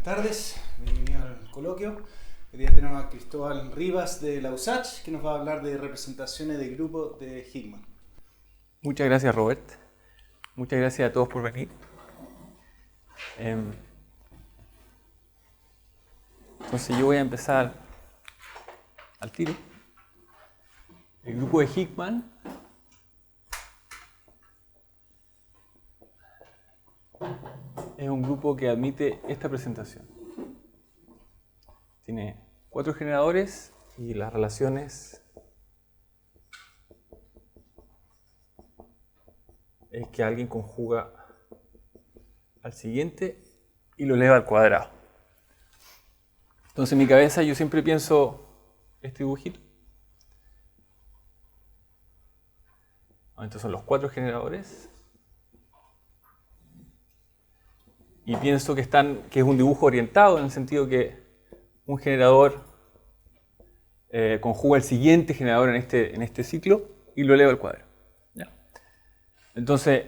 Buenas tardes, bienvenidos al coloquio. Hoy día tenemos a Cristóbal Rivas de la USACH que nos va a hablar de representaciones de grupo de Hickman. Muchas gracias, Robert. Muchas gracias a todos por venir. Entonces yo voy a empezar al tiro. El grupo de Hickman es un grupo que admite esta presentación. Tiene 4 generadores y las relaciones es que alguien conjuga al siguiente y lo eleva al cuadrado. Entonces en mi cabeza yo siempre pienso este dibujito. Estos son los 4 generadores. Y pienso que es un dibujo orientado en el sentido que un generador conjuga el siguiente generador en este ciclo y lo eleva al cuadrado. ¿Ya? Entonces,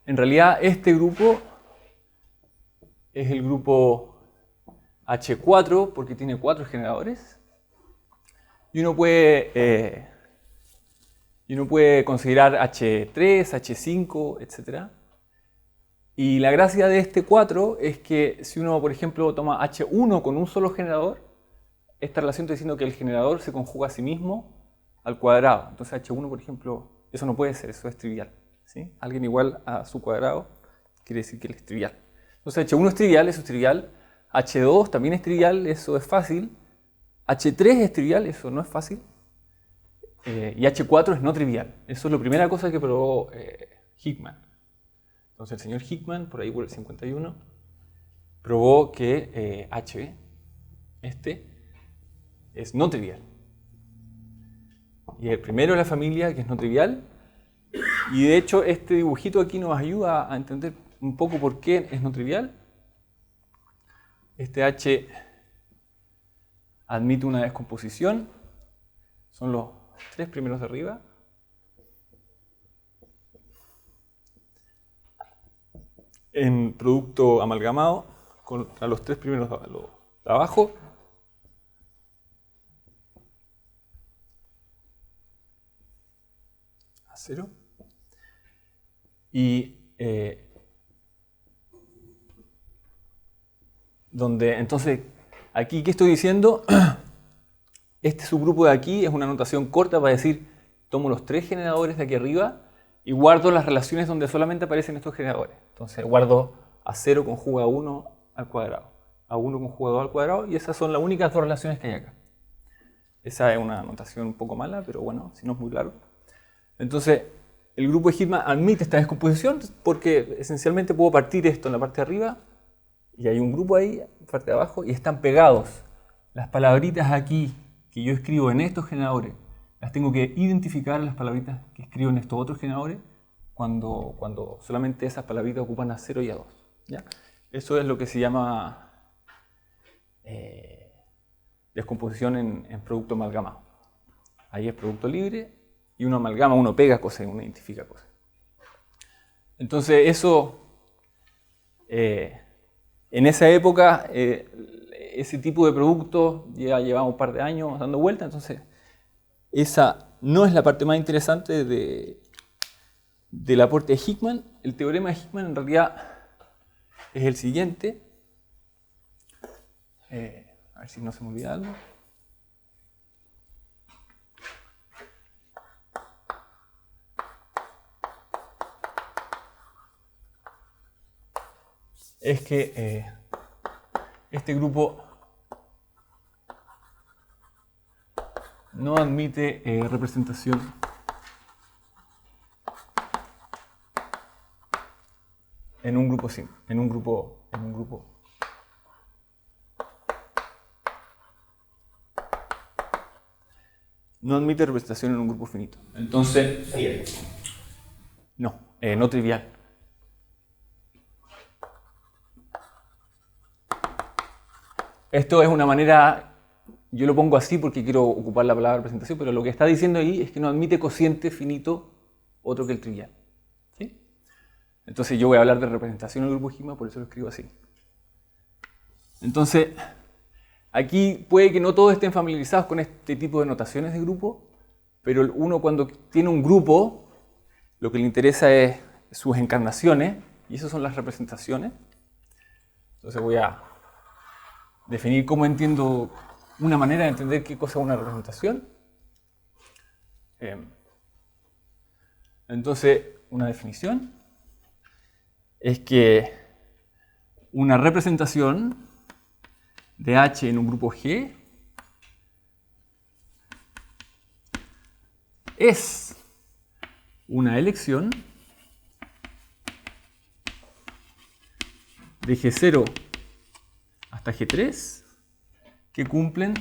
en realidad este grupo es el grupo H4 porque tiene 4 generadores y uno puede considerar H3, H5, etc. Y la gracia de este 4 es que si uno, por ejemplo, toma H1 con un solo generador, esta relación está diciendo que el generador se conjuga a sí mismo al cuadrado. Entonces H1, por ejemplo, eso no puede ser, eso es trivial. ¿Sí? Alguien igual a su cuadrado quiere decir que él es trivial. Entonces H1 es trivial, eso es trivial. H2 también es trivial, eso es fácil. H3 es trivial, eso no es fácil. Y H4 es no trivial. Eso es la primera cosa que probó Hickman. Entonces el señor Hickman, por ahí por el 51, probó que H, es no trivial. Y el primero de la familia que es no trivial. Y de hecho este dibujito aquí nos ayuda a entender un poco por qué es no trivial. Este H admite una descomposición. Son los 3 primeros de arriba. En producto amalgamado contra los 3 primeros de abajo. A 0. Y donde entonces, aquí, ¿qué estoy diciendo? Este subgrupo de aquí es una notación corta para decir, tomo los 3 generadores de aquí arriba y guardo las relaciones donde solamente aparecen estos generadores. Entonces guardo A0 conjuga 1 al cuadrado, A1 conjuga 2 al cuadrado, y esas son las únicas 2 relaciones que hay acá. Esa es una notación un poco mala, pero bueno, si no es muy claro. Entonces, el grupo de Hickman admite esta descomposición porque esencialmente puedo partir esto en la parte de arriba y hay un grupo ahí, en la parte de abajo, y están pegados. Las palabritas aquí que yo escribo en estos generadores, las tengo que identificar las palabritas que escribo en estos otros generadores cuando solamente esas palabritas ocupan A0 y A2. ¿Ya? Eso es lo que se llama descomposición en producto amalgamado. Ahí es producto libre y uno amalgama, uno pega cosas y uno identifica cosas. Entonces eso, en esa época, ese tipo de producto ya llevaba un par de años dando vuelta, entonces esa no es la parte más interesante del aporte de Hickman. El teorema de Hickman en realidad es el siguiente. A ver si no se me olvida algo. Es que este grupo no admite representación en un grupo simple, en un grupo. No admite representación en un grupo finito. Entonces, no trivial. Esto es una manera, yo lo pongo así porque quiero ocupar la palabra representación, pero lo que está diciendo ahí es que no admite cociente finito otro que el trivial. ¿Sí? Entonces yo voy a hablar de representación del grupo Higman, por eso lo escribo así. Entonces, aquí puede que no todos estén familiarizados con este tipo de notaciones de grupo, pero uno cuando tiene un grupo, lo que le interesa es sus encarnaciones, y esas son las representaciones. Entonces voy a definir cómo entiendo una manera de entender qué cosa es una representación. Entonces, una definición es que una representación de H en un grupo G es una elección de G0 hasta G3 que cumplen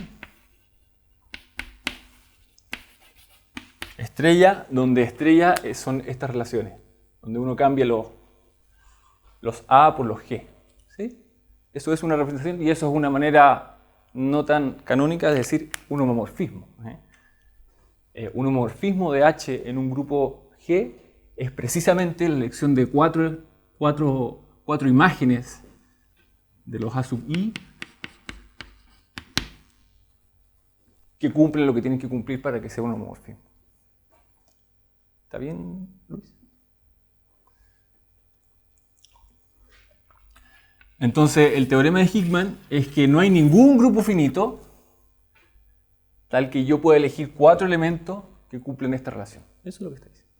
estrella, donde estrella son estas relaciones, donde uno cambia los A por los G. ¿Sí? Eso es una representación y eso es una manera no tan canónica de decir un homomorfismo. Un homomorfismo de H en un grupo G es precisamente la elección de cuatro imágenes de los A sub I que cumplen lo que tienen que cumplir para que sea un homomorfismo. ¿Está bien, Luis? Entonces, el teorema de Higman es que no hay ningún grupo finito tal que yo pueda elegir 4 elementos que cumplen esta relación. Eso es lo que está diciendo.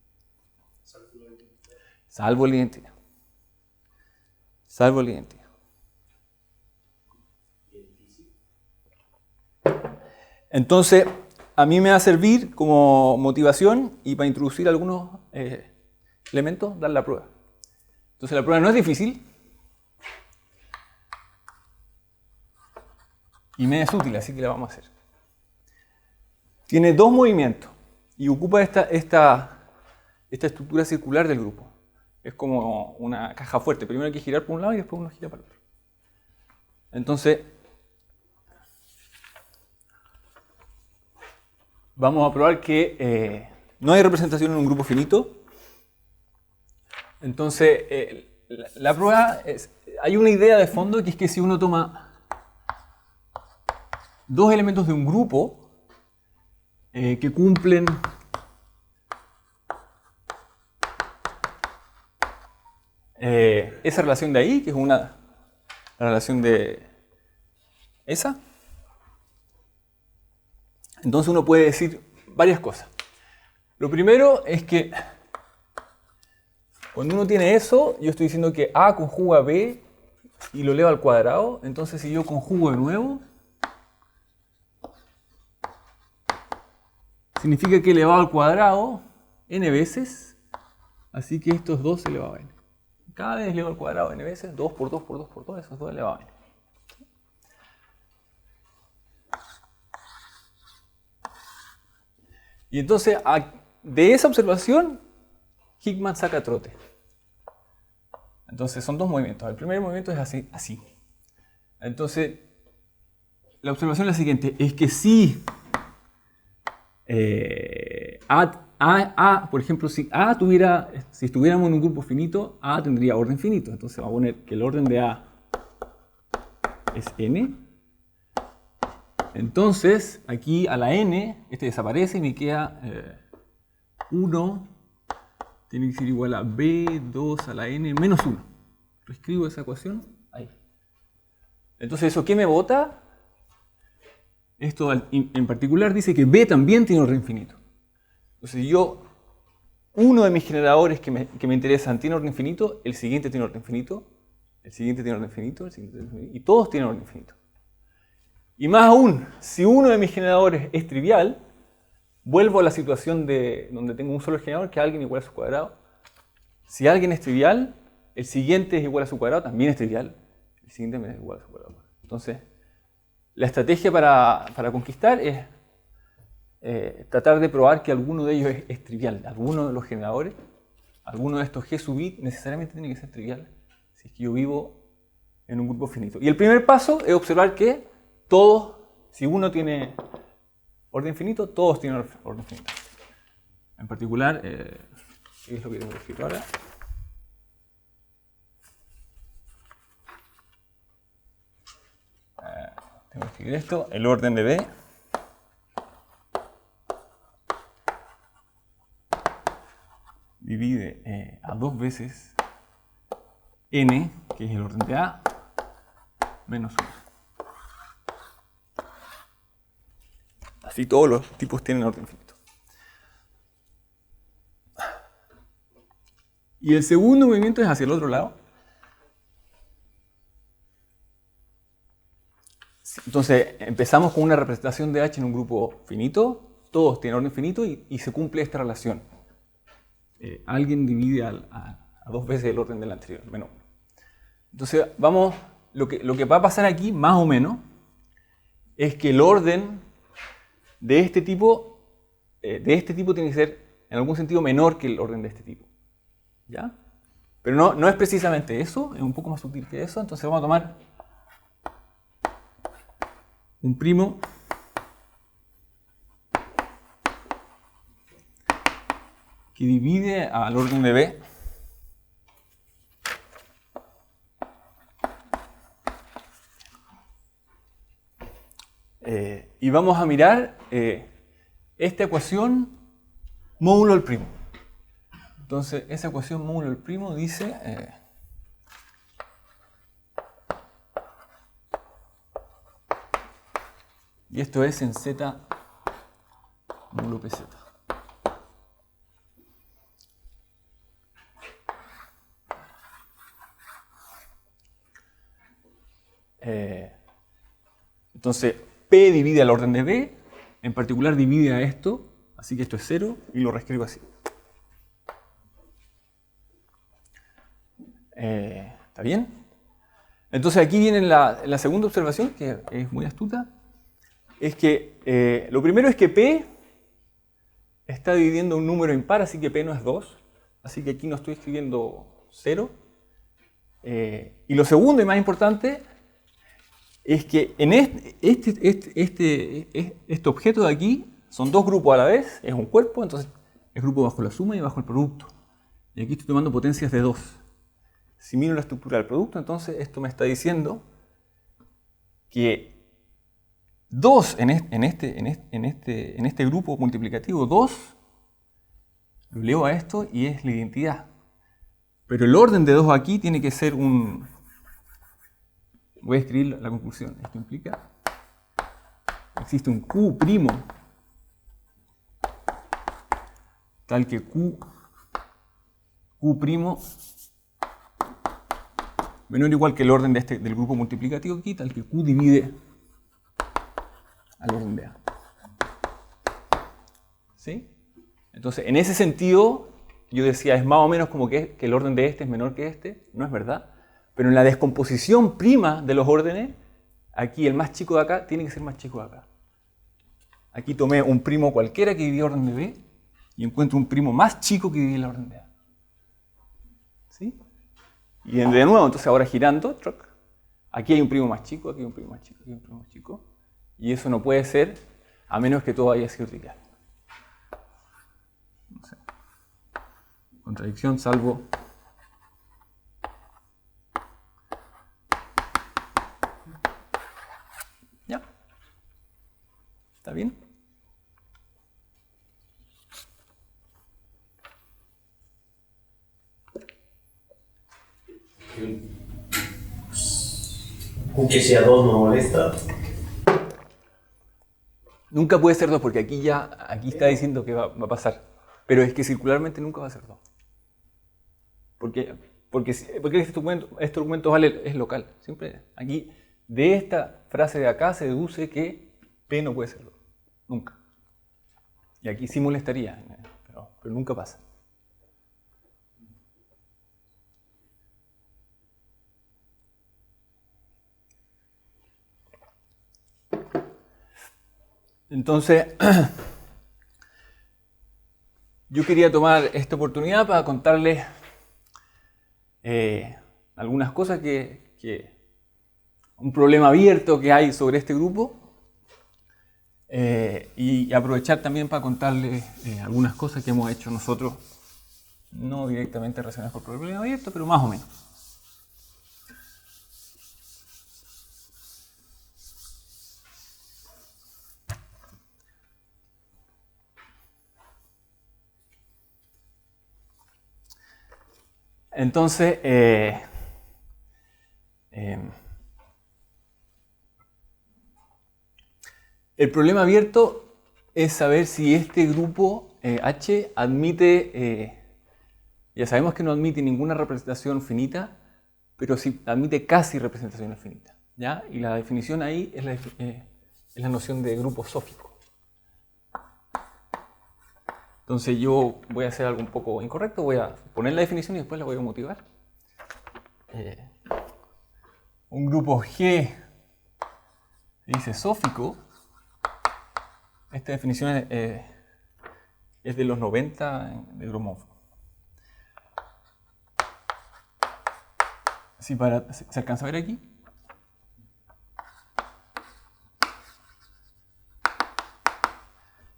Salvo la identidad. Salvo la identidad. Entonces, a mí me va a servir como motivación y para introducir algunos elementos, dar la prueba. Entonces, la prueba no es difícil y me es útil, así que la vamos a hacer. Tiene 2 movimientos y ocupa esta estructura circular del grupo. Es como una caja fuerte. Primero hay que girar por un lado y después uno gira para el otro. Entonces, vamos a probar que no hay representación en un grupo finito. Entonces, la prueba es, hay una idea de fondo que es que si uno toma 2 elementos de un grupo que cumplen esa relación de ahí, que es la relación de esa, entonces uno puede decir varias cosas. Lo primero es que cuando uno tiene eso, yo estoy diciendo que A conjuga a B y lo elevo al cuadrado. Entonces si yo conjugo de nuevo, significa que elevado al cuadrado n veces, así que estos 2 elevado a n. Cada vez elevado al cuadrado n veces, 2 por 2 por 2 por 2, esos 2 elevado a n. Y entonces, de esa observación, Higman saca trote. Entonces, son 2 movimientos. El primer movimiento es así. Entonces, la observación es la siguiente. Es que si por ejemplo, si estuviéramos en un grupo finito, A tendría orden finito. Entonces, vamos a poner que el orden de A es n. Entonces, aquí a la n, este desaparece y me queda 1 tiene que ser igual a b2 a la n menos 1. Reescribo esa ecuación ahí. Entonces, ¿eso qué me bota? Esto en particular dice que b también tiene orden finito. Entonces, uno de mis generadores que me interesan tiene orden finito, el siguiente tiene orden finito, el siguiente tiene orden finito, el siguiente tiene orden finito, y todos tienen orden finito. Y más aún, si uno de mis generadores es trivial, vuelvo a la situación donde tengo un solo generador que es alguien igual a su cuadrado. Si alguien es trivial, el siguiente es igual a su cuadrado, también es trivial. El siguiente también es igual a su cuadrado. Entonces, la estrategia para conquistar es tratar de probar que alguno de ellos es trivial. Alguno de los generadores, alguno de estos G sub I necesariamente tiene que ser trivial si es que yo vivo en un grupo finito. Y el primer paso es observar que todos, si uno tiene orden finito, todos tienen orden finito. En particular, ¿qué es lo que tengo que decir ahora? tengo que escribir esto, el orden de B divide a 2 veces n, que es el orden de A, menos 1. Así todos los tipos tienen orden infinito. Y el segundo movimiento es hacia el otro lado. Entonces empezamos con una representación de H en un grupo finito, todos tienen orden finito y se cumple esta relación. Alguien divide a 2 veces el orden del anterior, menos 1. Entonces vamos, lo que va a pasar aquí, más o menos, es que el orden de este tipo tiene que ser en algún sentido menor que el orden de este tipo. ¿Ya? Pero no es precisamente eso, es un poco más sutil que eso. Entonces vamos a tomar un primo que divide al orden de B y vamos a mirar esta ecuación módulo del primo. Entonces, esa ecuación módulo del primo dice y esto es en Z módulo PZ. Entonces, P divide al orden de B, en particular divide a esto, así que esto es 0 y lo reescribo así. ¿Está bien? Entonces aquí viene la segunda observación, que es muy astuta, es que lo primero es que P está dividiendo un número impar, así que P no es 2, así que aquí no estoy escribiendo 0. Y lo segundo y más importante es que en este objeto de aquí son dos grupos a la vez, es un cuerpo, entonces es grupo bajo la suma y bajo el producto. Y aquí estoy tomando potencias de 2. Si miro la estructura del producto, entonces esto me está diciendo que 2 en este grupo multiplicativo, 2, lo leo a esto y es la identidad. Pero el orden de 2 aquí tiene que ser un... Voy a escribir la conclusión. Esto implica existe un Q' tal que Q' menor o igual que el orden del grupo multiplicativo aquí, tal que Q divide al orden de A. ¿Sí? Entonces, en ese sentido, yo decía, es más o menos como que el orden de este es menor que este. No es verdad. Pero en la descomposición prima de los órdenes, aquí el más chico de acá tiene que ser más chico de acá. Aquí tomé un primo cualquiera que divide el orden de B y encuentro un primo más chico que divide el orden de A. ¿Sí? Y de nuevo, entonces ahora girando, aquí hay un primo más chico, aquí hay un primo más chico, aquí hay un primo más chico. Y eso no puede ser a menos que todo haya sido trivial. No sé. Contradicción salvo... ¿Ya? ¿Está bien? Que sea 2 no molesta. Nunca puede ser 2 porque aquí está diciendo que va a pasar. Pero es que circularmente nunca va a ser 2. Porque este documento es local. Siempre aquí, de esta frase de acá se deduce que P no puede ser 2. Nunca. Y aquí sí molestaría, pero nunca pasa. Entonces, yo quería tomar esta oportunidad para contarles algunas cosas un problema abierto que hay sobre este grupo y aprovechar también para contarles algunas cosas que hemos hecho nosotros, no directamente relacionadas con el problema abierto, pero más o menos. Entonces, el problema abierto es saber si este grupo H admite, ya sabemos que no admite ninguna representación finita, pero sí admite casi representaciones finitas, ¿ya? Y la definición ahí es la noción de grupo sófico. Entonces yo voy a hacer algo un poco incorrecto, voy a poner la definición y después la voy a motivar. Un grupo G dice sófico. Esta definición es de los 90 de Gromov. ¿Se alcanza a ver aquí?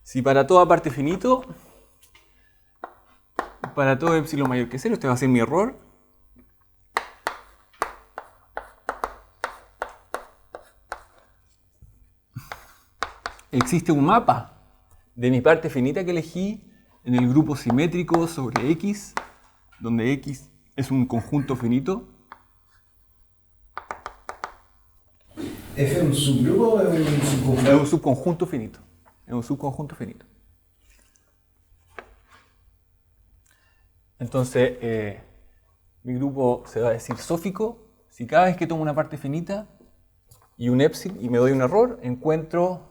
Si para toda parte finito, para todo epsilon mayor que 0, este va a ser mi error. Existe un mapa de mi parte finita que elegí en el grupo simétrico sobre X, donde X es un conjunto finito. ¿F es un subgrupo o es un subconjunto? Es un subconjunto finito. Es un subconjunto finito. Entonces, mi grupo se va a decir sófico si cada vez que tomo una parte finita y un epsilon y me doy un error, encuentro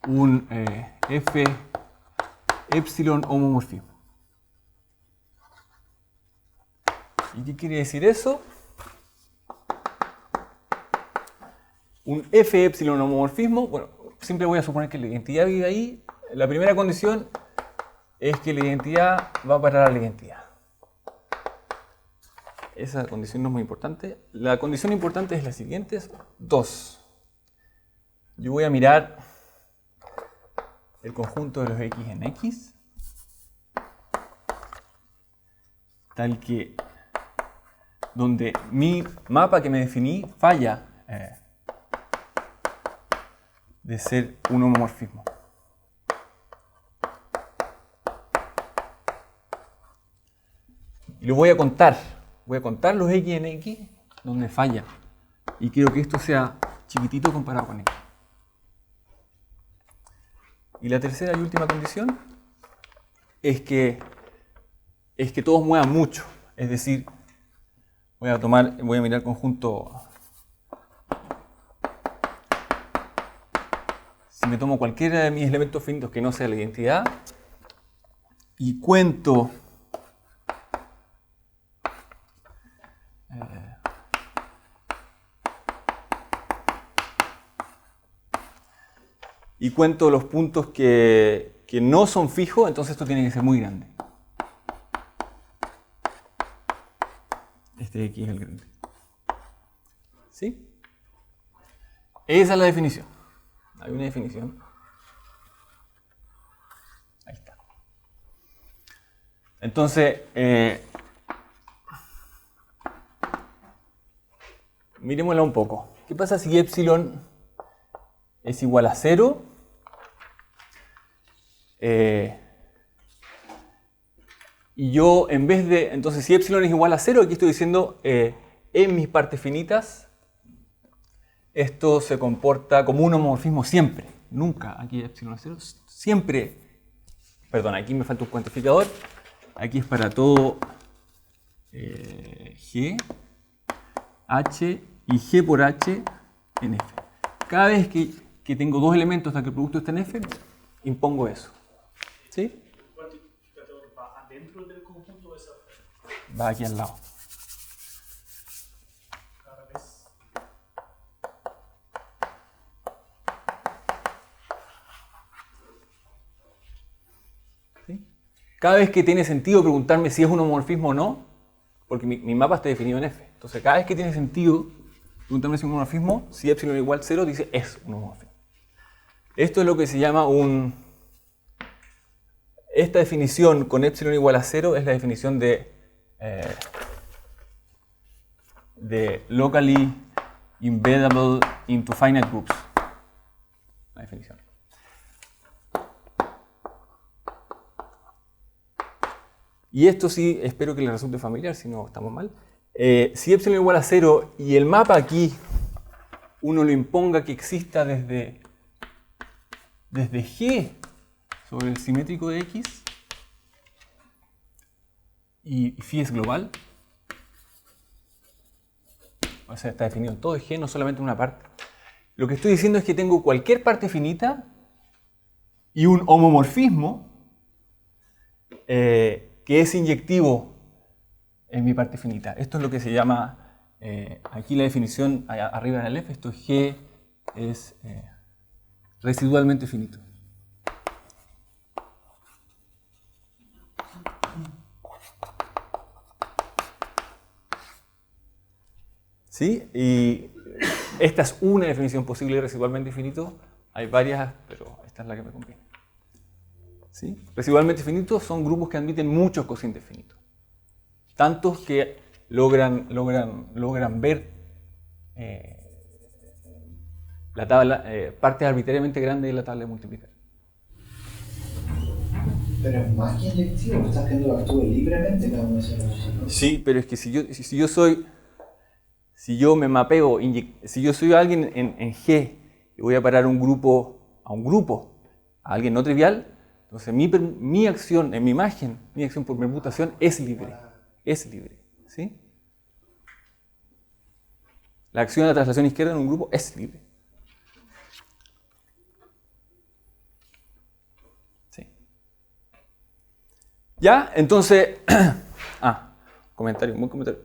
un F epsilon homomorfismo. ¿Y qué quiere decir eso? Un F epsilon homomorfismo, bueno, siempre voy a suponer que la identidad vive ahí. La primera condición es que la identidad va a parar a la identidad. Esa condición no es muy importante. La condición importante es la siguiente, 2. Yo voy a mirar el conjunto de los X en X, tal que donde mi mapa que me definí falla de ser un homomorfismo. Y lo voy a contar los X en X donde falla. Y quiero que esto sea chiquitito comparado con X. Y la tercera y última condición es que todos muevan mucho. Es decir, voy a mirar el conjunto. Si me tomo cualquiera de mis elementos finitos que no sea la identidad y cuento los puntos que no son fijos, entonces esto tiene que ser muy grande. Este de aquí es el grande. ¿Sí? Esa es la definición. Hay una definición. Ahí está. Entonces, miremosla un poco. ¿Qué pasa si epsilon es igual a 0? Y yo, en vez de... Entonces, si epsilon es igual a 0, aquí estoy diciendo en mis partes finitas, esto se comporta como un homomorfismo siempre. Nunca aquí epsilon es 0. Siempre. Perdón, aquí me falta un cuantificador. Aquí es para todo G, H y G por H en F. Cada vez que tengo dos elementos hasta que el producto esté en F, impongo eso. ¿Sí? ¿El cuantificador va adentro del conjunto o es afuera? Va aquí al lado. Cada vez. ¿Sí? Cada vez que tiene sentido preguntarme si es un homomorfismo o no, porque mi mapa está definido en F. Entonces, cada vez que tiene sentido preguntarme si es un homomorfismo, si epsilon igual a 0, dice es un homomorfismo. Esto es lo que se llama esta definición con epsilon igual a 0 es la definición de locally embeddable into finite groups. La definición. y esto sí, espero que les resulte familiar, si no estamos mal. Si epsilon igual a 0 y el mapa aquí uno lo imponga que exista desde G sobre el simétrico de X y phi es global, o sea, está definido todo es G, no solamente una parte. Lo que estoy diciendo es que tengo cualquier parte finita y un homomorfismo que es inyectivo en mi parte finita. Esto es lo que se llama, aquí la definición arriba en el F, esto es G es residualmente finito. ¿Sí? Y esta es una definición posible de residualmente infinito. Hay varias, pero esta es la que me conviene. ¿Sí? Residualmente finitos son grupos que admiten muchos cocientes finitos. Tantos que logran ver la tabla, partes arbitrariamente grandes de la tabla de multiplicar. Pero es más que inyectivo, estás viendo que actúe libremente cada uno de esos recursos. Sí, pero es que si yo me mapeo, si yo soy alguien en G y voy a parar a un grupo, a alguien no trivial, entonces mi acción en mi imagen, mi acción por permutación es libre. Es libre. ¿Sí? La acción de la traslación izquierda en un grupo es libre. ¿Sí? ¿Ya? Entonces, comentario, un buen comentario.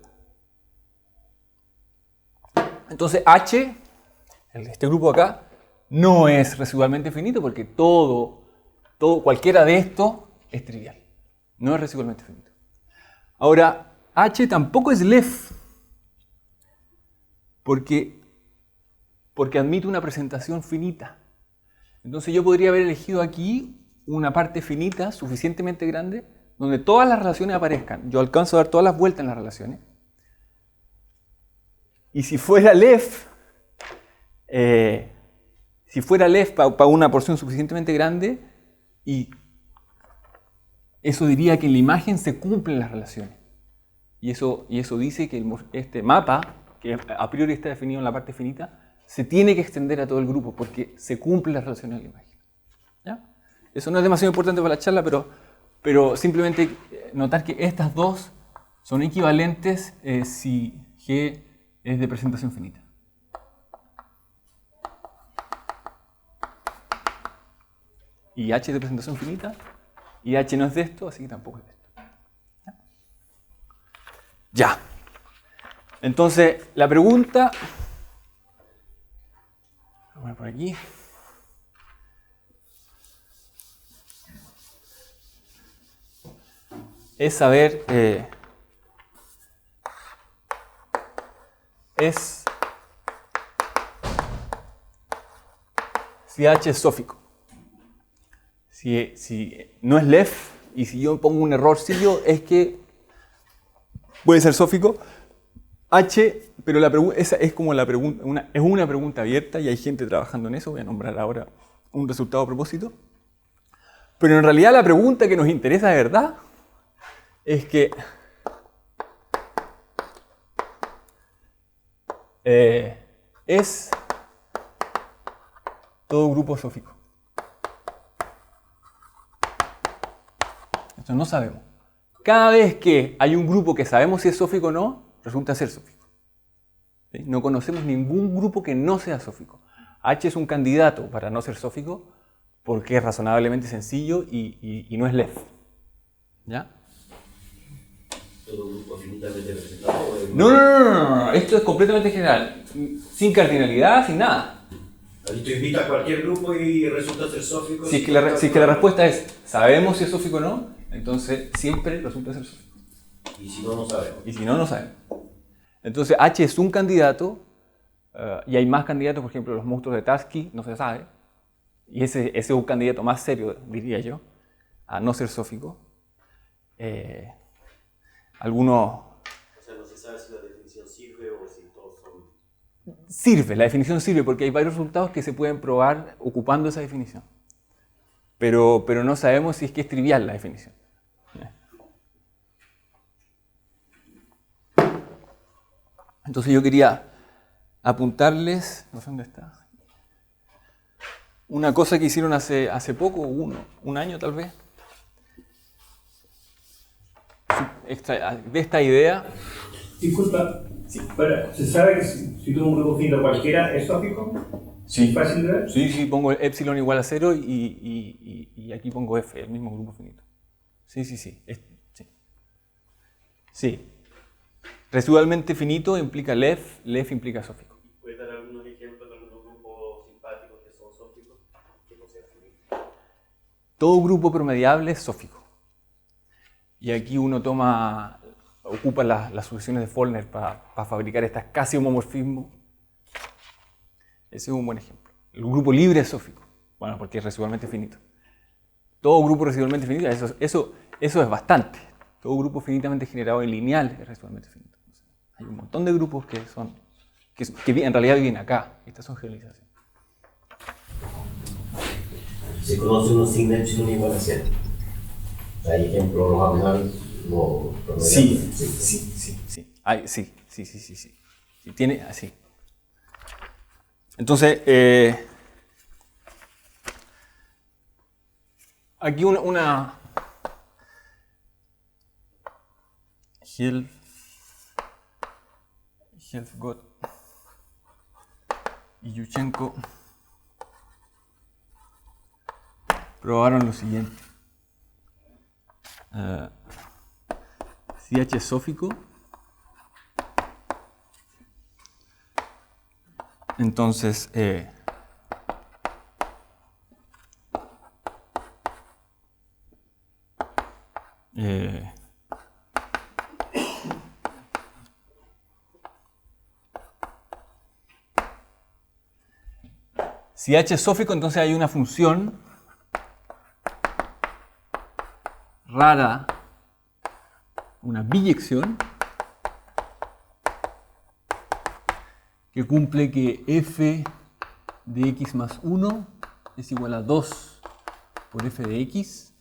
Entonces H, este grupo acá, no es residualmente finito porque cualquiera de estos es trivial. No es residualmente finito. Ahora, H tampoco es LEF porque admite una presentación finita. Entonces yo podría haber elegido aquí una parte finita suficientemente grande donde todas las relaciones aparezcan. Yo alcanzo a dar todas las vueltas en las relaciones. Y si fuera LEF, para una porción suficientemente grande, y eso diría que en la imagen se cumplen las relaciones. Y eso dice que este mapa, que a priori está definido en la parte finita, se tiene que extender a todo el grupo porque se cumplen las relaciones en la imagen. ¿Ya? Eso no es demasiado importante para la charla, pero simplemente notar que estas dos son equivalentes si G es de presentación finita. Y H es de presentación finita, y H no es de esto, así que tampoco es de esto. Ya. Entonces, la pregunta... Voy a poner por aquí. Es saber... si H es sófico. Si no es LEF, y si yo pongo un errorcillo, es que puede ser sófico. H, pero esa es como la pregunta, es una pregunta abierta y hay gente trabajando en eso. Voy a nombrar ahora un resultado a propósito. Pero en realidad la pregunta que nos interesa de verdad es que ¿es todo grupo sófico? Esto no sabemos. Cada vez que hay un grupo que sabemos si es sófico o no, resulta ser sófico. ¿Sí? No conocemos ningún grupo que no sea sófico. H es un candidato para no ser sófico porque es razonablemente sencillo y no es LEF. ¿Ya? ¿Todo grupo finitamente representado? No. Esto es completamente general. Sin cardinalidad, sin nada. Ahí tú invitas a cualquier grupo y resulta ser sófico. Si es que la respuesta es ¿sabemos si es sófico o no? Entonces siempre resulta ser sófico. Y si no, no sabemos. Y si no, no sabemos. Entonces H es un candidato y hay más candidatos, por ejemplo, los monstruos de Tarski, no se sabe. Y ese es un candidato más serio, diría yo, a no ser sófico. Algunos... O sea, no se sabe si la definición sirve o si todos son... Sirve, la definición sirve porque hay varios resultados que se pueden probar ocupando esa definición. Pero no sabemos si es que es trivial la definición. Entonces yo quería apuntarles, no sé dónde está, una cosa que hicieron hace poco, un año tal vez, de esta idea. Disculpa, pero, ¿se sabe que si tú un grupo finito cualquiera es sófico? Sí. ¿Fácil de ver? Sí, pongo epsilon igual a 0 y aquí pongo f, el mismo grupo finito. Sí. Sí. Residualmente finito implica Lef implica sófico. ¿Puedes dar algunos ejemplos de algunos grupos simpáticos que son sóficos? Que no sean finitos. Todo grupo promediable es sófico. Y aquí uno ocupa las sucesiones de Follner para fabricar estas casi homomorfismos. Ese es un buen ejemplo. El grupo libre es sófico. Bueno, porque es residualmente finito. Todo grupo residualmente finito, eso es bastante. Todo grupo finitamente generado y lineal es residualmente finito. Hay un montón de grupos que en realidad viven acá. Estas son generalizaciones. Se conoce unos sin epsilon igual a 0. Hay ejemplos más o menos no Sí. Sí, tiene así. Entonces, aquí una Helfgott y Yushchenko probaron lo siguiente. Si H es sófico, entonces si H es sófico, entonces hay una función rara, una biyección que cumple que f de x más 1 es igual a 2 por f de x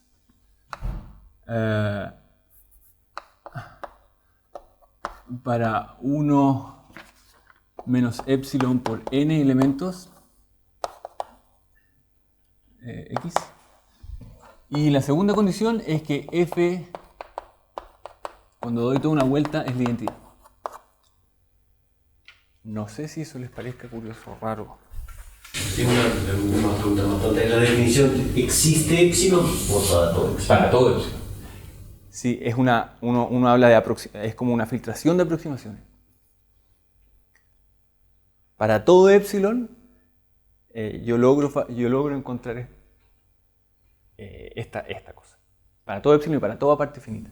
para 1 menos epsilon por n elementos x. Y la segunda condición es que f, cuando doy toda una vuelta, es la identidad. No sé si eso les parezca curioso o raro. Tengo una pregunta más tonta. En la definición, ¿existe epsilon o para todo epsilon? Para todo epsilon. Sí, uno habla de es como una filtración de aproximaciones. Para todo epsilon, yo logro encontrar esta cosa. Para todo epsilon y para toda parte finita.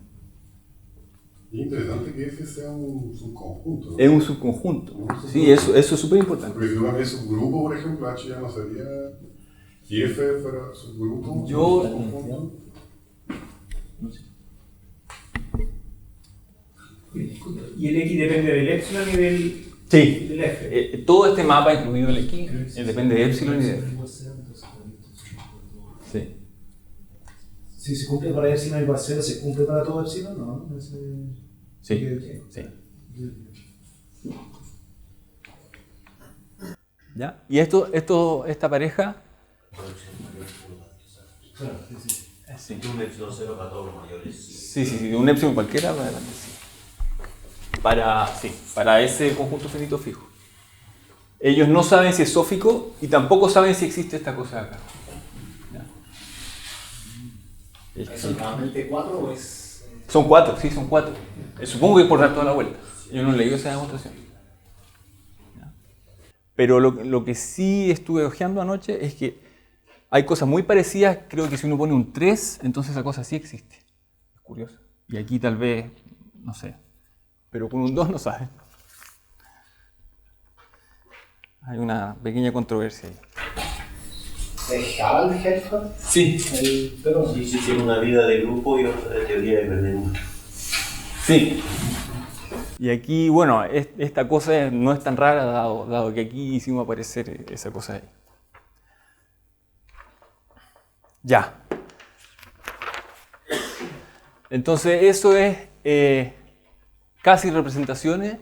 Es interesante que F sea un subconjunto, ¿no? Es un subconjunto. Sí, eso es súper importante. Porque si tú cambias subgrupo, por ejemplo, H ya no sería... Si F fuera subgrupo... ¿Y el X depende del epsilon y del F? Todo este mapa, incluido el X, depende de epsilon y de F. Sí. Si se cumple para epsilon igual a 0, ¿se cumple para todo epsilon? ¿No? Sí. ¿Ya? Y esta pareja... Sí. Un epsilon 0 para todos los mayores. Sí, un epsilon cualquiera para adelante, sí. Para ese conjunto finito fijo. Ellos no saben si es sófico y tampoco saben si existe esta cosa de acá. ¿Es solamente 4 o es...? Son 4, sí, son 4. Supongo que es por dar toda la vuelta. Yo no leí esa demostración. Pero lo que sí estuve ojeando anoche es que hay cosas muy parecidas. Creo que si uno pone un 3, entonces esa cosa sí existe. Es curioso. Y aquí tal vez, no sé. Pero con un 2 no saben. Hay una pequeña controversia ahí. ¿Es Hall, Helfgott? Sí. Pero Sí, tiene una vida de grupo y otra de teoría de Bernoulli. Sí. Y aquí, bueno, esta cosa no es tan rara, dado que aquí hicimos aparecer esa cosa ahí. Ya. Entonces, eso es casi representaciones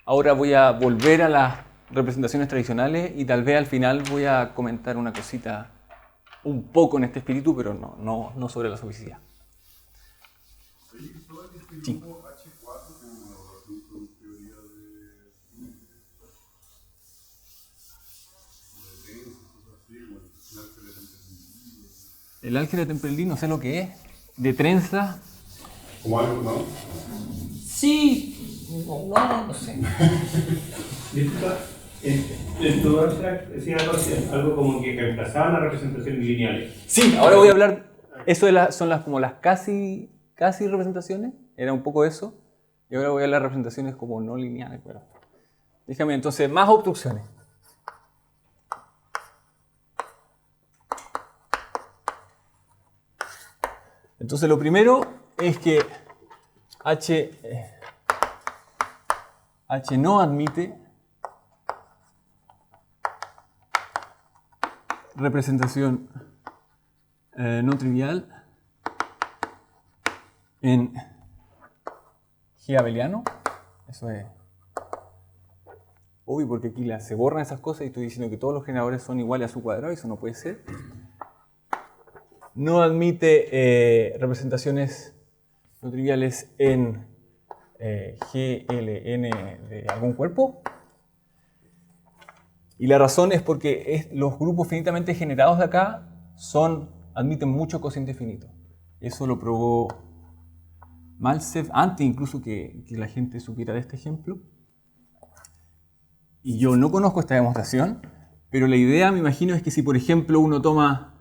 Ahora voy a volver a las representaciones tradicionales y tal vez al final voy a comentar una cosita un poco en este espíritu, pero no sobre la soficidad. Sí. El álgebra de Temperley, no sé lo que es, de trenza. Como algo, ¿no? Sí, no sé. Disculpa, en tu abstract decía algo como que reemplazaban las representaciones lineales. Sí, ahora voy a hablar. Eso son como las casi representaciones, era un poco eso. Y ahora voy a hablar de representaciones como no lineales. Pero déjame entonces, más obstrucciones. Entonces lo primero es que H no admite representación no trivial en G abeliano. Eso es obvio porque aquí se borran esas cosas y estoy diciendo que todos los generadores son iguales a su cuadrado y eso no puede ser. No admite representaciones no triviales en GLN de algún cuerpo. Y la razón es porque los grupos finitamente generados de acá admiten mucho cociente finito. Eso lo probó Maltsev antes incluso que la gente supiera de este ejemplo. Y yo no conozco esta demostración, pero la idea, me imagino, es que si por ejemplo uno toma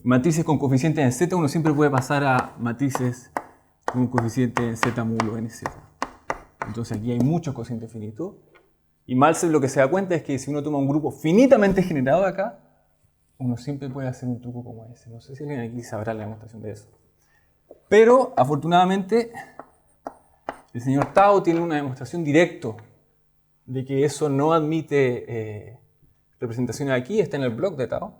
matrices con coeficientes en Z, uno siempre puede pasar a matrices con coeficiente en Z módulo NZ. Entonces aquí hay muchos cocientes finitos. Y Maltsev lo que se da cuenta es que si uno toma un grupo finitamente generado de acá, uno siempre puede hacer un truco como ese. No sé si alguien aquí sabrá la demostración de eso. Pero, afortunadamente, el señor Tao tiene una demostración directa de que eso no admite representaciones aquí. Está en el blog de Tao.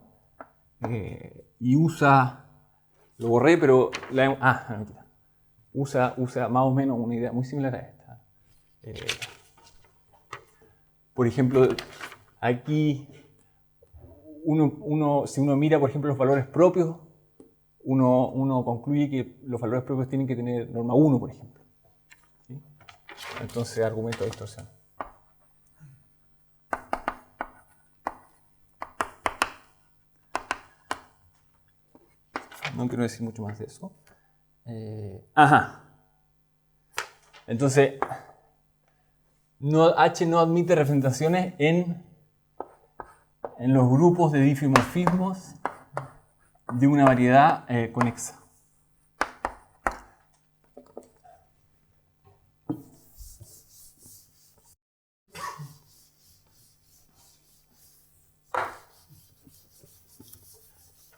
Y usa... Lo borré, pero... Usa más o menos una idea muy similar a esta. Por ejemplo, aquí, si uno mira, por ejemplo, los valores propios, uno concluye que los valores propios tienen que tener norma 1, por ejemplo. ¿Sí? Entonces, argumento de distorsión. No quiero decir mucho más de eso. Entonces, H no admite representaciones en los grupos de difimorfismos de una variedad conexa.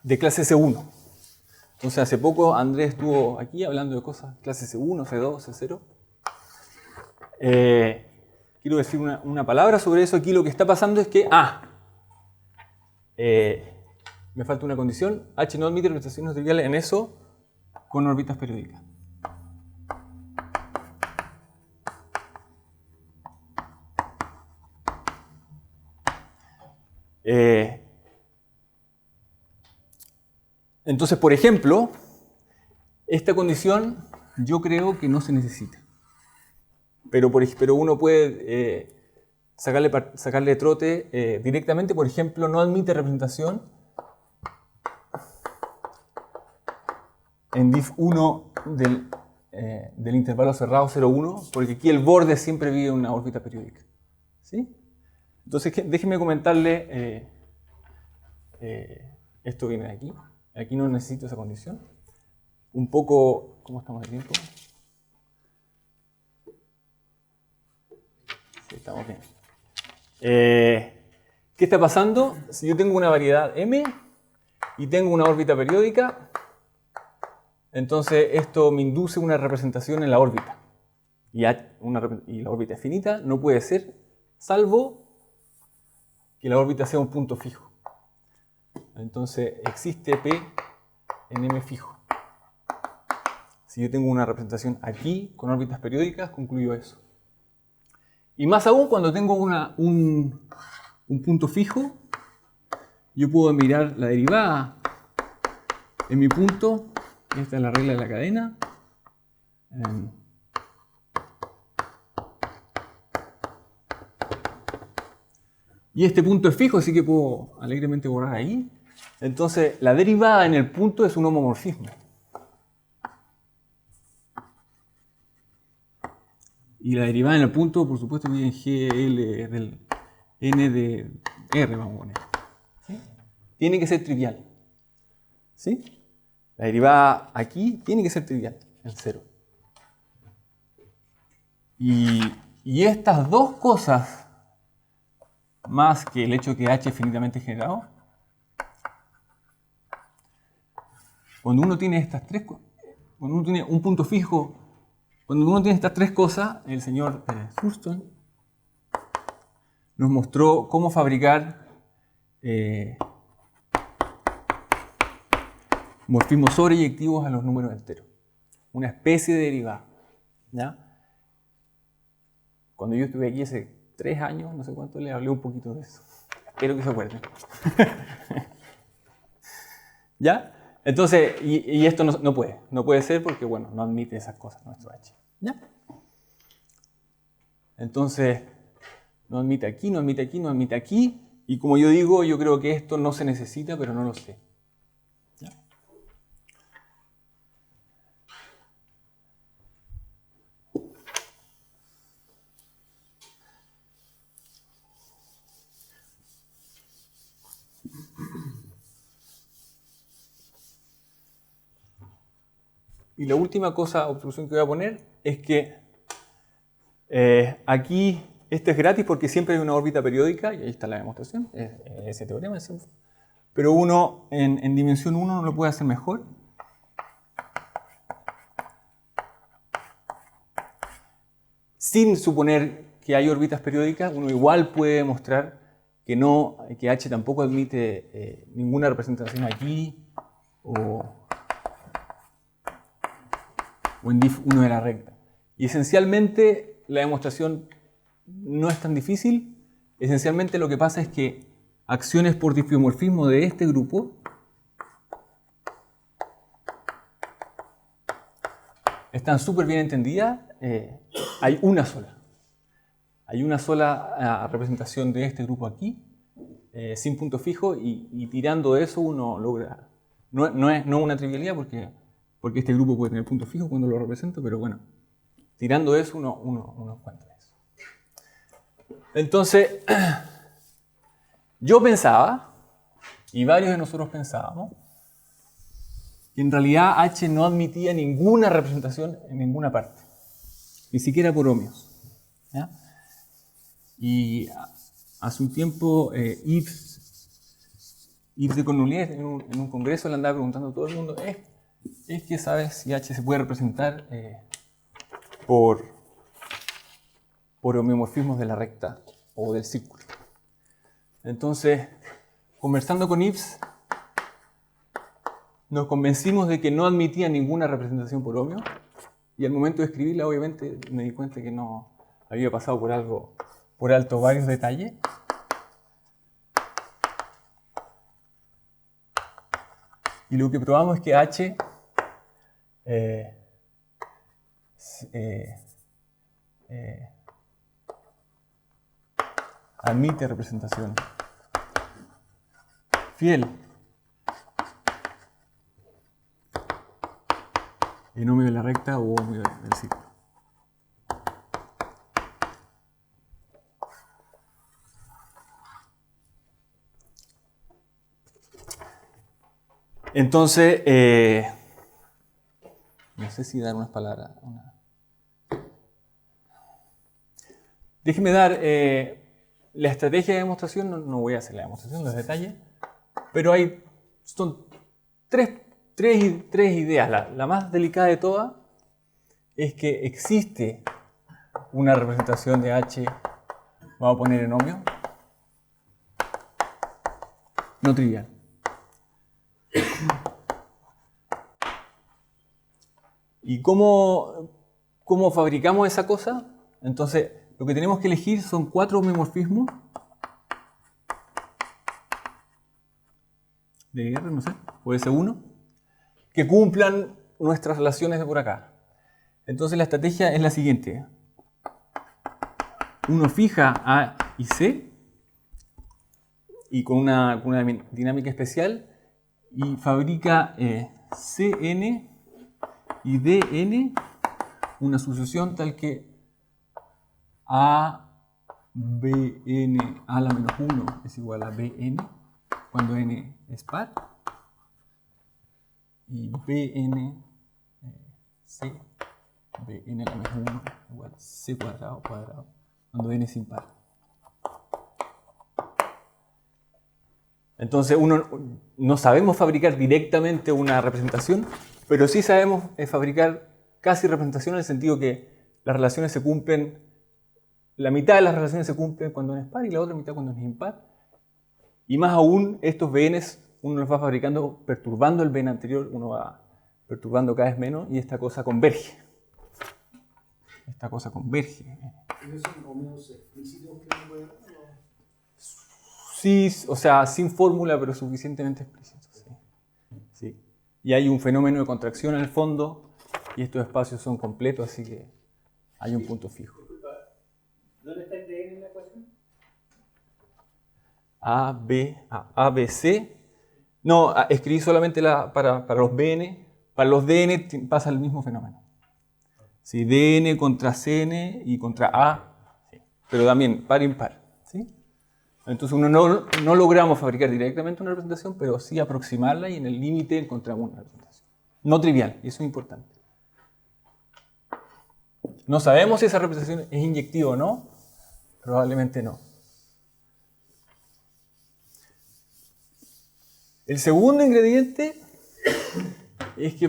De clase C1. Entonces, hace poco Andrés estuvo aquí hablando de cosas clase C1, C2, C0. Quiero decir una palabra sobre eso. Aquí lo que está pasando es que me falta una condición. H no admite representaciones triviales en eso con órbitas periódicas. Entonces, por ejemplo, esta condición yo creo que no se necesita. Pero uno puede sacarle trote directamente. Por ejemplo, no admite representación en diff 1 del intervalo cerrado 0,1, porque aquí el borde siempre vive en una órbita periódica. ¿Sí? Entonces, déjenme comentarle, esto viene de aquí. Aquí no necesito esa condición. Un poco, ¿cómo estamos de tiempo? Sí, estamos bien. ¿Qué está pasando? Si yo tengo una variedad M y tengo una órbita periódica, entonces esto me induce una representación en la órbita. Y la órbita es finita, no puede ser, salvo que la órbita sea un punto fijo. Entonces existe P en M fijo. Si yo tengo una representación aquí con órbitas periódicas, concluyo eso. Y más aún cuando tengo un punto fijo, yo puedo mirar la derivada en mi punto. Esta es la regla de la cadena. Y este punto es fijo, así que puedo alegremente borrar ahí. Entonces, la derivada en el punto es un homomorfismo. Y la derivada en el punto, por supuesto, viene en GL del n de R, vamos a poner. ¿Sí? Tiene que ser trivial. ¿Sí? La derivada aquí tiene que ser trivial, en 0. Y estas dos cosas, más que el hecho de que H es finitamente generado, cuando uno tiene estas tres cosas, cuando uno tiene un punto fijo, cuando uno tiene estas tres cosas, el señor Thurston nos mostró cómo fabricar morfismos sobreyectivos a los números enteros. Una especie de derivada. ¿Ya? Cuando yo estuve aquí hace 3 años, no sé cuánto, le hablé un poquito de eso. Espero que se acuerden. ¿Ya? Entonces, y esto no puede ser porque, bueno, no admite esas cosas nuestro H. ¿Ya? Entonces, no admite aquí, no admite aquí, no admite aquí. Y como yo digo, yo creo que esto no se necesita, pero no lo sé. ¿Ya? Y la última observación que voy a poner es que aquí este es gratis porque siempre hay una órbita periódica, y ahí está la demostración, ese teorema. Pero uno en dimensión 1 no lo puede hacer mejor. Sin suponer que hay órbitas periódicas, uno igual puede demostrar que H tampoco admite ninguna representación aquí o en diff 1 de la recta. Y esencialmente la demostración no es tan difícil. Esencialmente lo que pasa es que acciones por diffeomorfismo de este grupo están súper bien entendidas. Hay una sola. Hay una sola representación de este grupo aquí, sin punto fijo, y tirando eso uno logra... No es una trivialidad porque este grupo puede tener punto fijo cuando lo represento, pero bueno, tirando eso uno encuentra eso. Entonces, yo pensaba, y varios de nosotros pensábamos, que en realidad H no admitía ninguna representación en ninguna parte, ni siquiera por ohmios. ¿Ya? Y hace un tiempo, Yves de Cornulier, en un congreso, le andaba preguntando a todo el mundo, es que sabes si H se puede representar por homeomorfismos de la recta o del círculo. Entonces, conversando con Yves, nos convencimos de que no admitía ninguna representación por ohmio, y al momento de escribirla, obviamente, me di cuenta que no había pasado por alto varios detalles. Y lo que probamos es que H admite representación fiel en ohmio de la recta o ohmio del círculo. Entonces, no sé si dar unas palabras. Déjeme dar la estrategia de demostración. No voy a hacer la demostración, los detalles, pero son tres ideas. La más delicada de todas es que existe una representación de H, vamos a poner en ohmio, no trivial. ¿Y cómo fabricamos esa cosa? Entonces, lo que tenemos que elegir son 4 homomorfismos de R, no sé, o S1, que cumplan nuestras relaciones de por acá. Entonces la estrategia es la siguiente. Uno fija A y C, y con una dinámica especial, y fabrica Cn y Dn, una sucesión tal que A, Bn, A la menos 1 es igual a Bn, cuando n es par, y Bn, C, Bn a la menos 1 igual a C cuadrado, cuando n es impar. Entonces no sabemos fabricar directamente una representación, pero sí sabemos fabricar casi representación en el sentido que las relaciones se cumplen, la mitad de las relaciones se cumplen cuando n es par y la otra mitad cuando n es impar. Y más aún, estos Bns uno los va fabricando perturbando el Bn anterior, uno va perturbando cada vez menos y esta cosa converge. ¿Esos son homeos explícitos que uno puede ver? Sí, o sea, sin fórmula, pero suficientemente explícito. Sí. Y hay un fenómeno de contracción en el fondo y estos espacios son completos, así que hay un punto fijo. ¿Dónde está el Dn en la ecuación? A, B, C. No, escribí solamente para los Bn. Para los Dn pasa el mismo fenómeno. Sí, Dn contra Cn y contra A, sí. Pero también par impar. ¿Sí? Entonces no logramos fabricar directamente una representación, pero sí aproximarla y en el límite encontramos una representación. No trivial, y eso es importante. No sabemos si esa representación es inyectiva o no. Probablemente no. El segundo ingrediente es que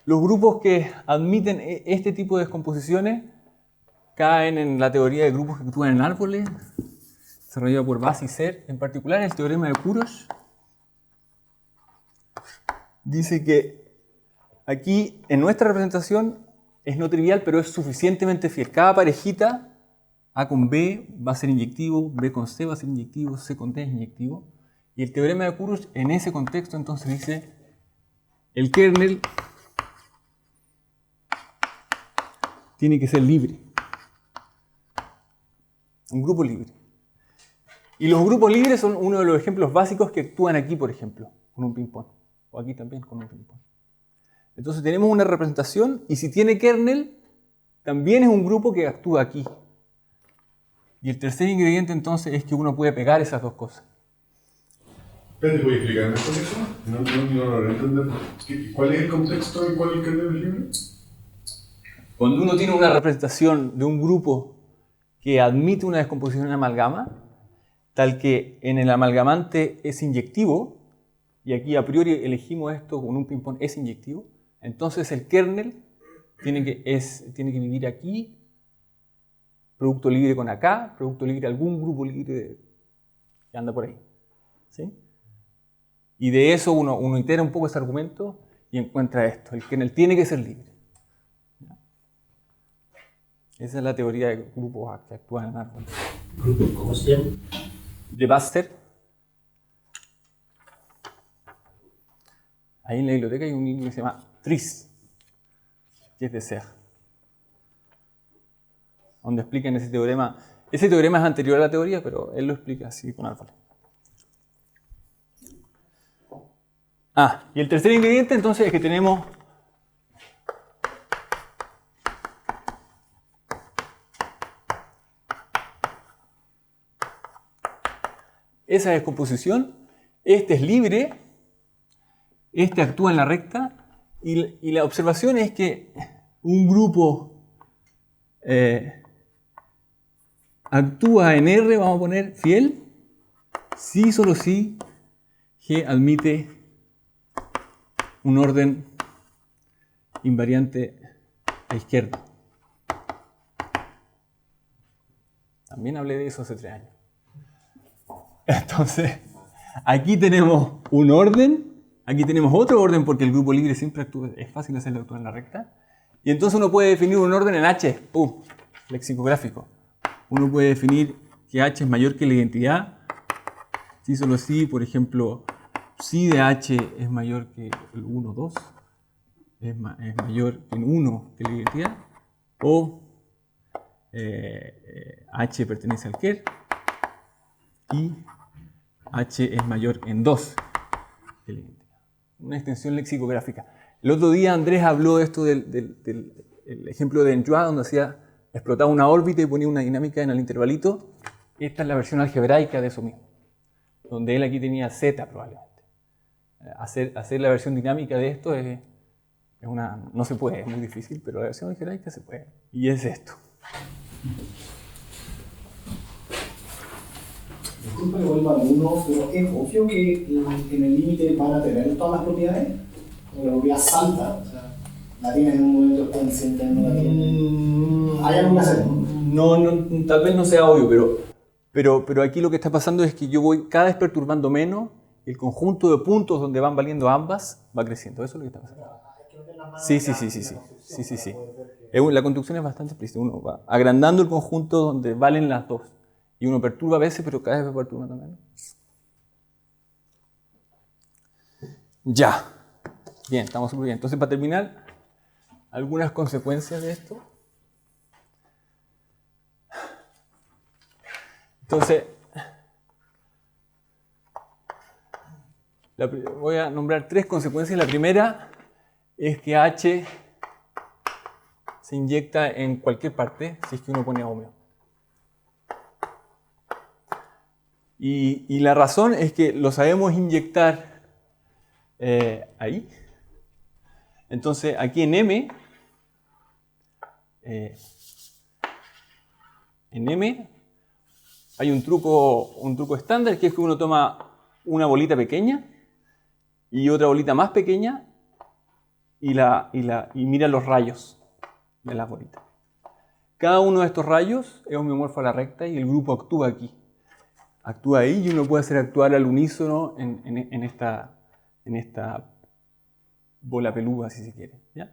los grupos que admiten este tipo de descomposiciones caen en la teoría de grupos que actúan en árboles, desarrollada por Bass y Serre, en particular el teorema de Kurosh. Dice que aquí en nuestra representación es no trivial, pero es suficientemente fiel. Cada parejita, A con B va a ser inyectivo, B con C va a ser inyectivo, C con D es inyectivo. Y el teorema de Kurosh en ese contexto entonces dice el kernel tiene que ser libre. Un grupo libre. Y los grupos libres son uno de los ejemplos básicos que actúan aquí, por ejemplo, con un ping-pong. O aquí también con un ping-pong. Entonces tenemos una representación y si tiene kernel, también es un grupo que actúa aquí. Y el tercer ingrediente entonces es que uno puede pegar esas dos cosas. ¿Te voy a explicar mejor eso? No logro entender. ¿Cuál es el contexto y cuál es el kernel libre? Cuando uno tiene una representación de un grupo que admite una descomposición en amalgama, tal que en el amalgamante es inyectivo, y aquí a priori elegimos esto con un ping-pong es inyectivo, entonces el kernel tiene que vivir aquí, producto libre con acá, producto libre algún grupo libre que anda por ahí. ¿Sí? Y de eso uno itera un poco ese argumento y encuentra esto, el kernel tiene que ser libre. Esa es la teoría de grupos que actúan en árboles. ¿Grupos cómo se llama? De Buster. Ahí en la biblioteca hay un libro que se llama Tris, que es de Serre, donde explican ese teorema. Ese teorema es anterior a la teoría, pero él lo explica así con árboles. Y el tercer ingrediente entonces es que tenemos esa descomposición. Este es libre, este actúa en la recta y la observación es que un grupo actúa en R, vamos a poner fiel, si solo si G admite un orden invariante a izquierda. También hablé de eso hace 3 años. Entonces, aquí tenemos un orden Aquí tenemos otro orden porque el grupo libre siempre actúa, es fácil hacerlo actuar en la recta. Y entonces uno puede definir un orden en H, lexicográfico. Uno puede definir que H es mayor que la identidad. Si solo si, por ejemplo, si de H es mayor que el 1, 2, es mayor en 1 que la identidad, o H pertenece al ker y H es mayor en 2 que la identidad. Una extensión lexicográfica. El otro día Andrés habló de esto del ejemplo de Enjoy, donde explotaba una órbita y ponía una dinámica en el intervalito. Esta es la versión algebraica de eso mismo, donde él aquí tenía z probablemente. Hacer la versión dinámica de esto no se puede, es muy difícil, pero la versión algebraica se puede. Y es esto. Disculpa que vuelva al 1, pero es obvio que en el límite van a tener todas las propiedades. Como la propiedad salta, o sea, la tienen en un momento exponencial, no la tienen. ¿Hay alguna segunda? No, tal vez no sea obvio, pero aquí lo que está pasando es que yo voy cada vez perturbando menos, el conjunto de puntos donde van valiendo ambas va creciendo. Eso es lo que está pasando. Sí. La conducción es bastante explícita. Uno va agrandando el conjunto donde valen las dos. Y uno perturba a veces, pero cada vez va perturbando menos. Ya. Bien, estamos súper bien. Entonces, para terminar, algunas consecuencias de esto. Entonces, voy a nombrar 3 consecuencias. La primera es que H se inyecta en cualquier parte si es que uno pone ohmio. Y la razón es que lo sabemos inyectar ahí. Entonces, aquí en M hay un truco estándar, que es que uno toma una bolita pequeña y otra bolita más pequeña y mira los rayos de las bolitas. Cada uno de estos rayos es homeomorfo a la recta y el grupo actúa aquí. Actúa ahí y uno puede hacer actuar al unísono en esta bola peluda, si se quiere. ¿Ya?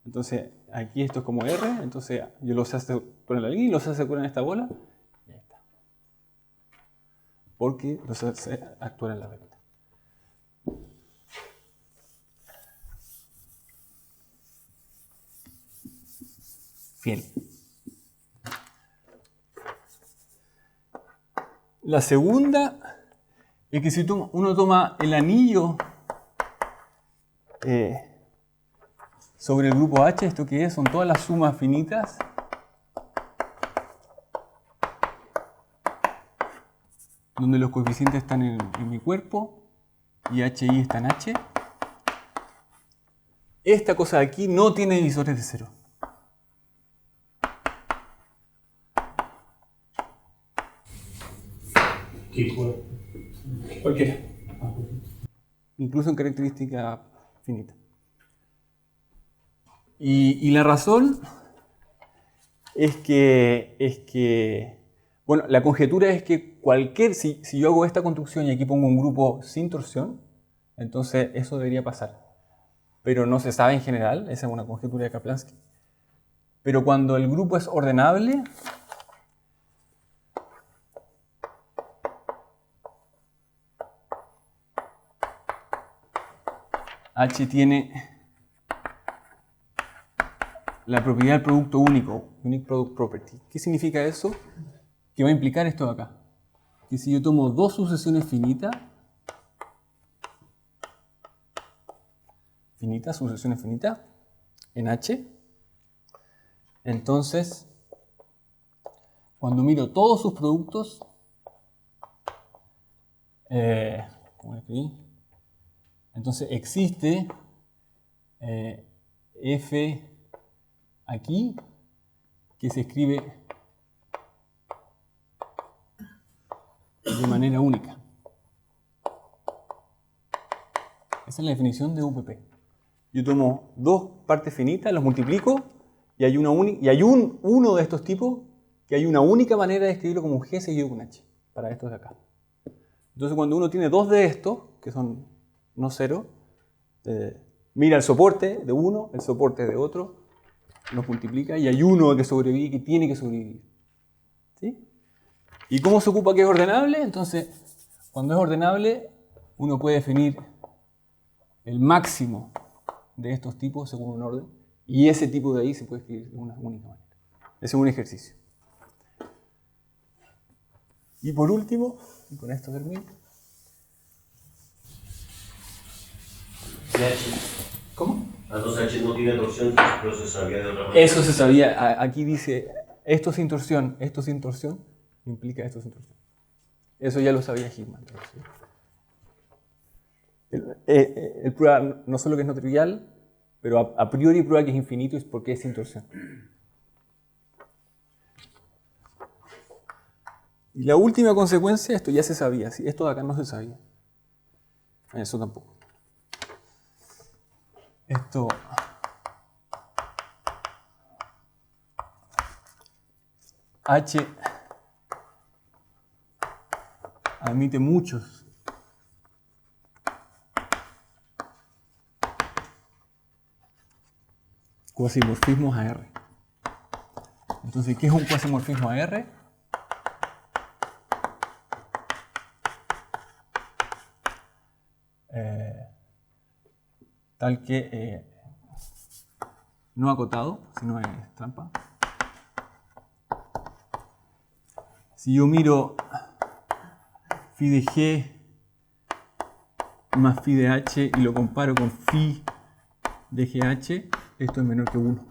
Entonces, aquí esto es como R, entonces yo los hace por la línea y los hace actuar en esta bola. Y ahí está. Porque los hace actuar en la recta. Bien. La segunda es que si uno toma el anillo sobre el grupo H, ¿esto qué es? Son todas las sumas finitas donde los coeficientes están en mi cuerpo y HI está en H. Esta cosa de aquí no tiene divisores de cero. ¿Por qué? Incluso en característica finita. Y la razón es que, bueno, la conjetura es que si yo hago esta construcción y aquí pongo un grupo sin torsión, entonces eso debería pasar. Pero no se sabe en general, esa es una conjetura de Kaplansky. Pero cuando el grupo es ordenable, H tiene la propiedad del producto único, Unique Product Property. ¿Qué significa eso? Que va a implicar esto de acá. Que si yo tomo dos sucesiones sucesiones finitas, en H, entonces, cuando miro todos sus productos, ¿cómo escribí? Entonces existe F aquí, que se escribe de manera única. Esa es la definición de UPP. Yo tomo dos partes finitas, los multiplico y hay uno de estos tipos que hay una única manera de escribirlo como un G seguido con H, para estos de acá. Entonces cuando uno tiene dos de estos, que son no cero, mira el soporte de uno, el soporte de otro, los multiplica y hay uno que sobrevive, que tiene que sobrevivir. ¿Sí? ¿Y cómo se ocupa que es ordenable? Entonces, cuando es ordenable, uno puede definir el máximo de estos tipos según un orden y ese tipo de ahí se puede escribir de una única manera. Ese es un ejercicio. Y por último, y con esto termino. ¿Cómo? Las dos H no tienen torsión, pero se sabía de otra manera. Eso se sabía. Aquí dice, esto es intorsión, implica esto es intorsión. Eso ya lo sabía Hillman. Él prueba no solo que es no trivial, pero a priori prueba que es infinito y porque es intorsión. Y la última consecuencia, esto ya se sabía, ¿sí? Esto de acá no se sabía. Eso tampoco. Esto H admite muchos cuasimorfismos a R. Entonces, ¿qué es un cuasimorfismo a R? Tal que no acotado, sino es trampa. Si yo miro phi de G más phi de H y lo comparo con phi de GH, esto es menor que 1.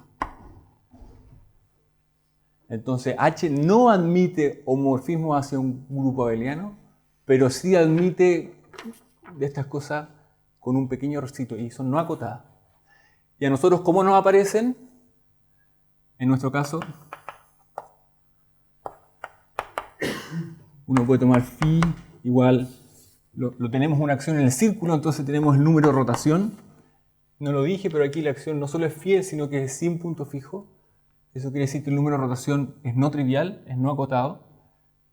Entonces H no admite homomorfismo hacia un grupo abeliano, pero sí admite de estas cosas con un pequeño errorcito y son no acotadas. Y a nosotros, ¿cómo nos aparecen? En nuestro caso, uno puede tomar phi igual, lo tenemos una acción en el círculo, entonces tenemos el número de rotación. No lo dije, pero aquí la acción no solo es fiel, sino que es sin punto fijo. Eso quiere decir que el número de rotación es no trivial, es no acotado.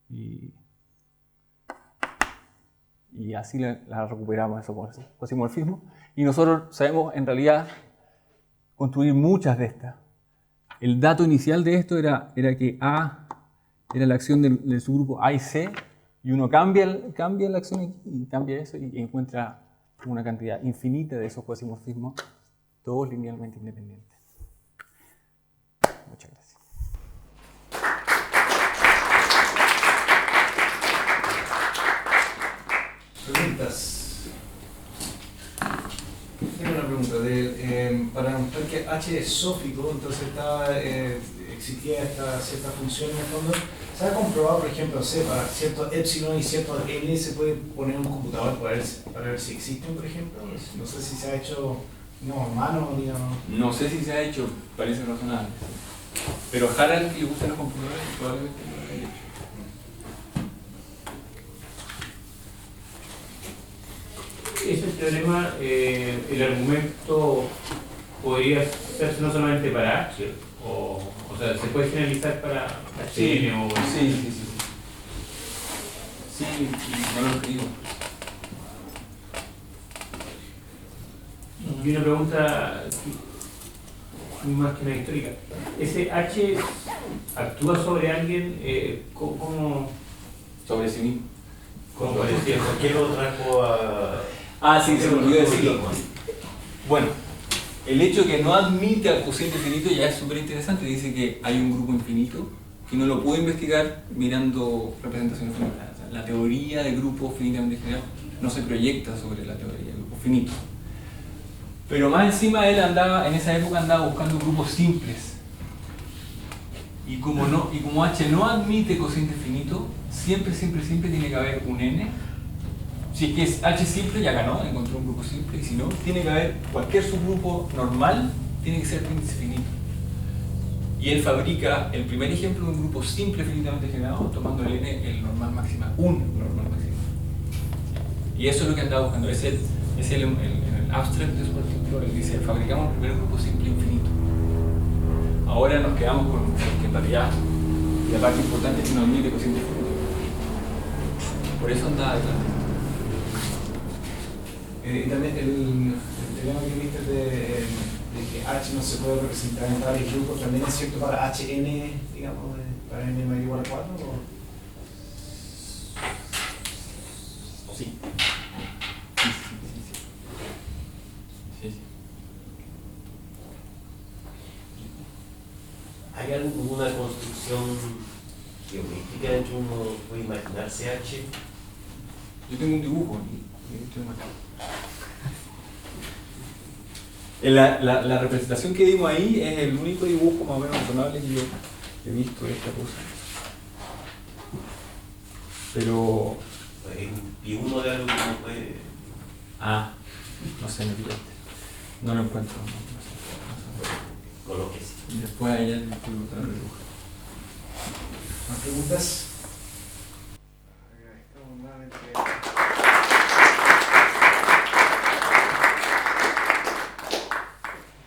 Y así la recuperamos, eso por cuasimorfismo. Y nosotros sabemos en realidad construir muchas de estas. El dato inicial de esto era que A era la acción del subgrupo A y C, y uno cambia la acción y cambia eso y encuentra una cantidad infinita de esos cuasimorfismos, todos linealmente independientes. Muchas gracias. Preguntas. Tengo una pregunta. Para demostrar que H es sófico, entonces existía esta cierta función en el fondo. ¿Se ha comprobado, por ejemplo, para cierto epsilon y cierto n se puede poner un computador para ver si existen, por ejemplo? No sé si se ha hecho a mano, digamos. No sé si se ha hecho, parece razonable. Pero a Harald le gustan los computadores, probablemente no lo haya hecho. Ese teorema, el argumento podría hacerse no solamente para H, o sea, se puede generalizar para HN Sí, o... sí. Sí, no lo digo. Y una pregunta más que nada histórica. ¿Ese H actúa sobre alguien? ¿Cómo? Sobre sí mismo. ¿Cómo parecía? ¿Por qué lo trajo a...? Sí, se me olvidó decirlo. Bueno, el hecho que no admite al cociente finito ya es súper interesante. Dice que hay un grupo infinito que no lo puede investigar mirando representaciones finitas. O sea, la teoría de grupos finitamente generados no se proyecta sobre la teoría de grupos finitos. Pero más encima él en esa época andaba buscando grupos simples. Y como H no admite cociente finito, siempre tiene que haber un n. Si es que es H simple, ya ganó, encontró un grupo simple, y si no, tiene que haber cualquier subgrupo normal, tiene que ser índice finito. Y él fabrica el primer ejemplo de un grupo simple finitamente generado, tomando el n, el normal máxima, un normal máxima. Y eso es lo que andaba buscando, es el abstract de su artículo, él dice, fabricamos el primer grupo simple infinito. Ahora nos quedamos con que en realidad la parte importante es que no admite cociente finito. Por eso andaba detrás. Y también el teorema que viste de que H no se puede representar en tales grupos, ¿también es cierto para Hn, digamos, para n mayor o igual a 4? Sí. Sí. ¿Hay alguna construcción geométrica en que uno puede imaginarse H? Yo tengo un dibujo. La representación que dimos ahí es el único dibujo más o menos razonable que yo he visto de esta cosa. Pero... Y uno de algo que uno puede... Ah, no sé, me pillaste. No lo encuentro. Colóquese. Y después ahí el dibujo. ¿Más preguntas? Estamos nuevamente.